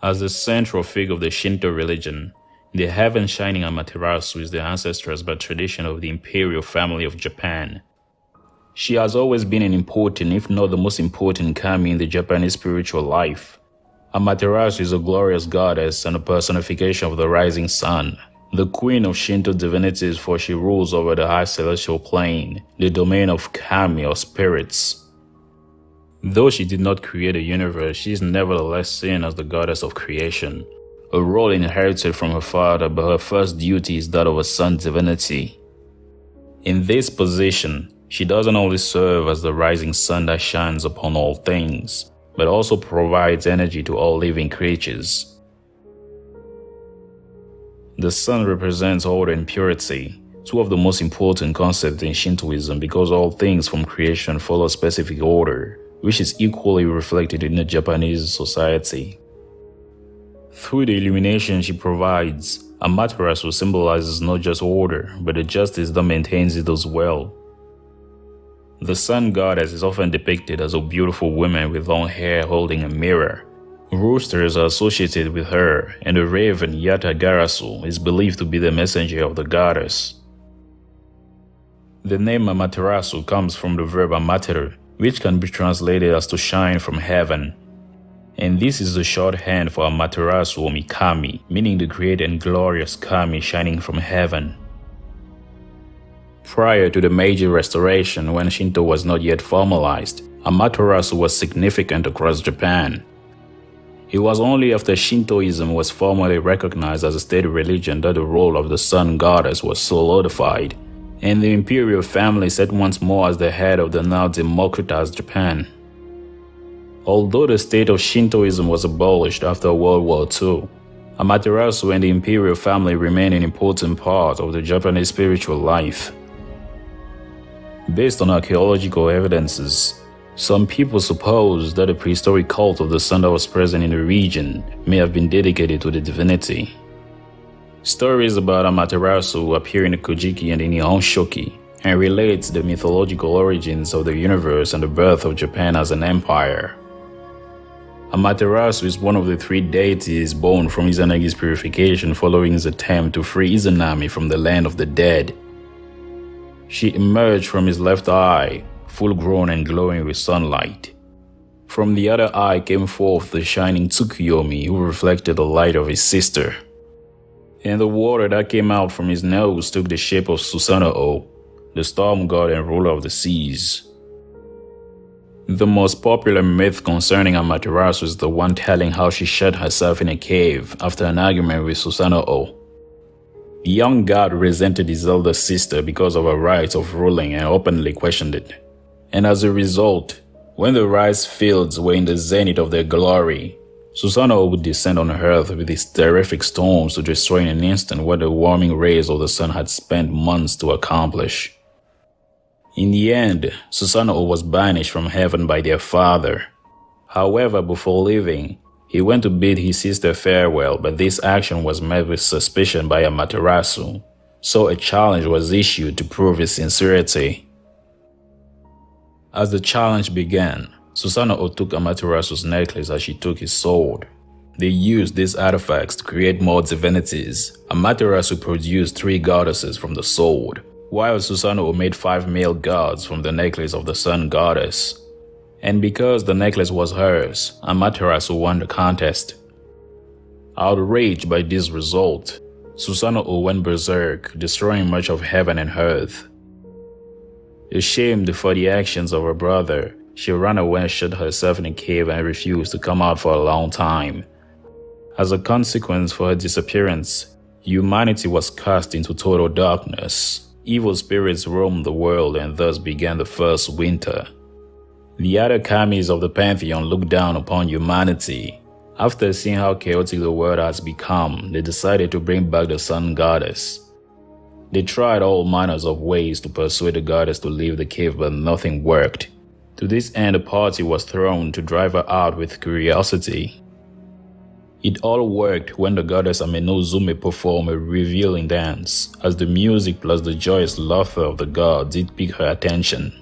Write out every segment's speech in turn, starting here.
As the central figure of the Shinto religion, the heaven-shining Amaterasu is the ancestress by tradition of the imperial family of Japan. She has always been an important, if not the most important, kami in the Japanese spiritual life. Amaterasu is a glorious goddess and a personification of the rising sun, the queen of Shinto divinities, for she rules over the high celestial plane, the domain of kami or spirits. Though she did not create the universe, she is nevertheless seen as the goddess of creation, a role inherited from her father, but her first duty is that of a sun divinity. In this position, she doesn't only serve as the rising sun that shines upon all things, but also provides energy to all living creatures. The sun represents order and purity, two of the most important concepts in Shintoism, because all things from creation follow a specific order, which is equally reflected in the Japanese society. Through the illumination she provides, Amaterasu symbolizes not just order, but the justice that maintains it as well. The sun goddess is often depicted as a beautiful woman with long hair holding a mirror. Roosters are associated with her, and the raven Yata Garasu is believed to be the messenger of the goddess. The name Amaterasu comes from the verb Amateru, which can be translated as to shine from heaven. And this is the shorthand for Amaterasu ōmikami, meaning the great and glorious kami shining from heaven. Prior to the Meiji Restoration, when Shinto was not yet formalized, Amaterasu was significant across Japan. It was only after Shintoism was formally recognized as a state religion that the role of the sun goddess was solidified, and the imperial family sat once more as the head of the now democratized Japan. Although the state of Shintoism was abolished after World War II, Amaterasu and the imperial family remain an important part of the Japanese spiritual life. Based on archaeological evidences, some people suppose that the prehistoric cult of the sun that was present in the region may have been dedicated to the divinity. Stories about Amaterasu appear in the Kojiki and Nihon Shoki and relates the mythological origins of the universe and the birth of Japan as an empire. Amaterasu is one of the three deities born from Izanagi's purification following his attempt to free Izanami from the land of the dead. She emerged from his left eye, full-grown and glowing with sunlight. From the other eye came forth the shining Tsukuyomi, who reflected the light of his sister. And the water that came out from his nose took the shape of Susanoo, the storm god and ruler of the seas. The most popular myth concerning Amaterasu is the one telling how she shut herself in a cave after an argument with Susanoo. The young god resented his elder sister because of her right of ruling and openly questioned it. And as a result, when the rice fields were in the zenith of their glory, Susanoo would descend on earth with his terrific storms to destroy in an instant what the warming rays of the sun had spent months to accomplish. In the end, Susanoo was banished from heaven by their father. However, before leaving, he went to bid his sister farewell, but this action was met with suspicion by Amaterasu, so a challenge was issued to prove his sincerity. As the challenge began, Susanoo took Amaterasu's necklace as she took his sword. They used these artifacts to create more divinities. Amaterasu produced 3 goddesses from the sword, while Susanoo made 5 male gods from the necklace of the sun goddess. And because the necklace was hers, Amaterasu won the contest. Outraged by this result, Susanoo went berserk, destroying much of heaven and earth. Ashamed for the actions of her brother, she ran away and shut herself in a cave and refused to come out for a long time. As a consequence for her disappearance, humanity was cast into total darkness. Evil spirits roamed the world and thus began the first winter. The other kamis of the pantheon looked down upon humanity. After seeing how chaotic the world has become, they decided to bring back the sun goddess. They tried all manners of ways to persuade the goddess to leave the cave, but nothing worked. To this end, a party was thrown to drive her out with curiosity. It all worked when the goddess Amenuzume performed a revealing dance, as the music plus the joyous laughter of the god did pique her attention.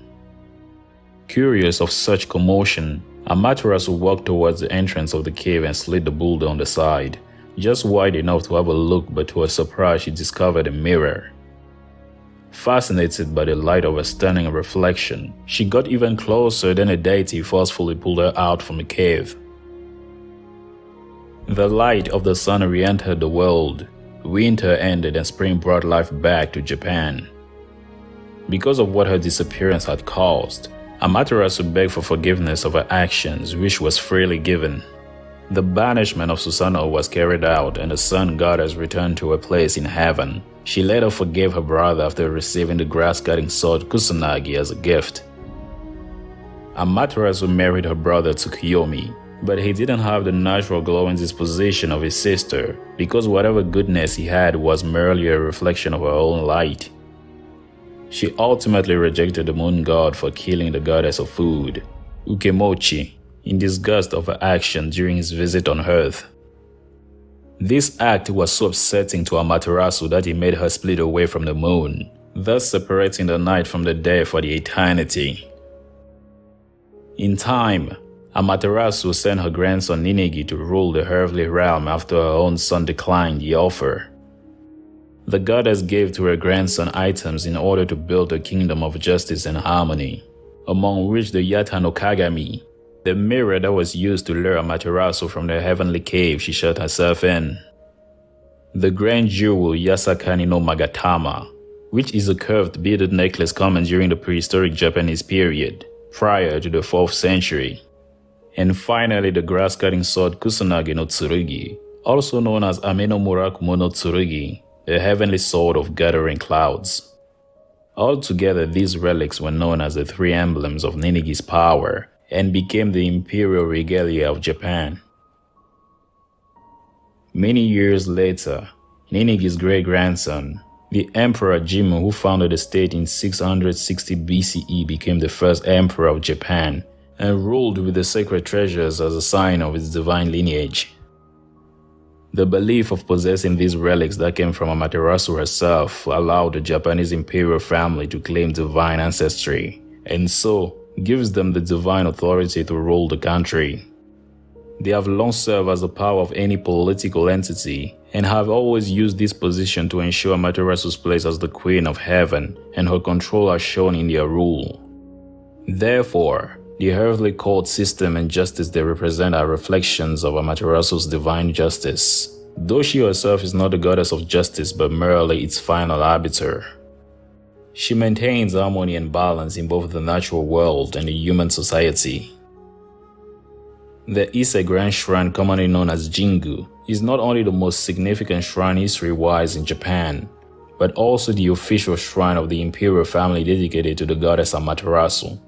Curious of such commotion, Amaterasu walked towards the entrance of the cave and slid the boulder on the side, just wide enough to have a look, but to her surprise she discovered a mirror. Fascinated by the light of a stunning reflection, she got even closer, then a deity forcefully pulled her out from the cave. The light of the sun re-entered the world. Winter ended and spring brought life back to Japan. Because of what her disappearance had caused, Amaterasu begged for forgiveness of her actions, which was freely given. The banishment of Susanoo was carried out and the sun goddess returned to her place in heaven. She later forgave her brother after receiving the grass-cutting sword Kusanagi as a gift. Amaterasu married her brother to Yomi, but he didn't have the natural glowing disposition of his sister because whatever goodness he had was merely a reflection of her own light. She ultimately rejected the moon god for killing the goddess of food, Ukemochi, in disgust of her action during his visit on Earth. This act was so upsetting to Amaterasu that it made her split away from the moon, thus separating the night from the day for the eternity. In time, Amaterasu sent her grandson Ninigi to rule the earthly realm after her own son declined the offer. The goddess gave to her grandson items in order to build a kingdom of justice and harmony, among which the Yata no Kagami, the mirror that was used to lure Amaterasu from the heavenly cave she shut herself in. The grand jewel Yasakani no Magatama, which is a curved beaded necklace common during the prehistoric Japanese period, prior to the 4th century. And finally the grass-cutting sword Kusanagi no Tsurugi, also known as Ame no Murakumo no Tsurugi, a heavenly sword of gathering clouds. Altogether, these relics were known as the 3 emblems of Ninigi's power, and became the imperial regalia of Japan. Many years later, Ninigi's great-grandson, the Emperor Jimmu, who founded the state in 660 BCE, became the first emperor of Japan and ruled with the sacred treasures as a sign of its divine lineage. The belief of possessing these relics that came from Amaterasu herself allowed the Japanese imperial family to claim divine ancestry, and so gives them the divine authority to rule the country. They have long served as the power of any political entity and have always used this position to ensure Amaterasu's place as the Queen of Heaven and her control are shown in their rule. Therefore, the earthly court system and justice they represent are reflections of Amaterasu's divine justice, though she herself is not the goddess of justice but merely its final arbiter. She maintains harmony and balance in both the natural world and the human society. The Ise Grand Shrine, commonly known as Jingu, is not only the most significant shrine history-wise in Japan, but also the official shrine of the imperial family dedicated to the goddess Amaterasu.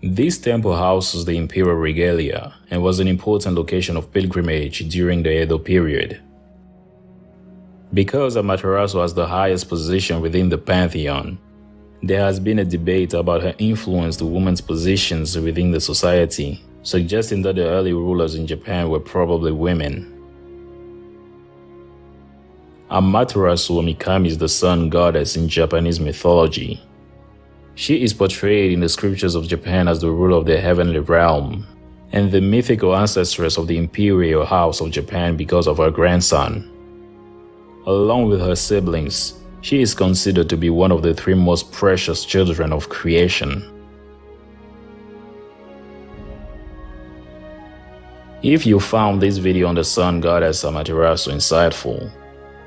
This temple houses the imperial regalia and was an important location of pilgrimage during the Edo period. Because Amaterasu has the highest position within the pantheon, there has been a debate about her influence to women's positions within the society, suggesting that the early rulers in Japan were probably women. Amaterasu ōmikami is the sun goddess in Japanese mythology. She is portrayed in the scriptures of Japan as the ruler of the heavenly realm, and the mythical ancestress of the imperial house of Japan because of her grandson. Along with her siblings, she is considered to be one of the 3 most precious children of creation. If you found this video on the sun goddess Amaterasu insightful,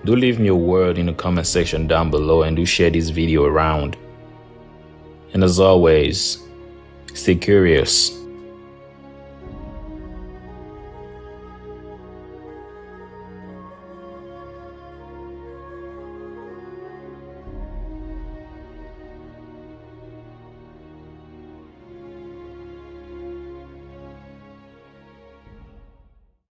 do leave me a word in the comment section down below and do share this video around. And as always, stay curious.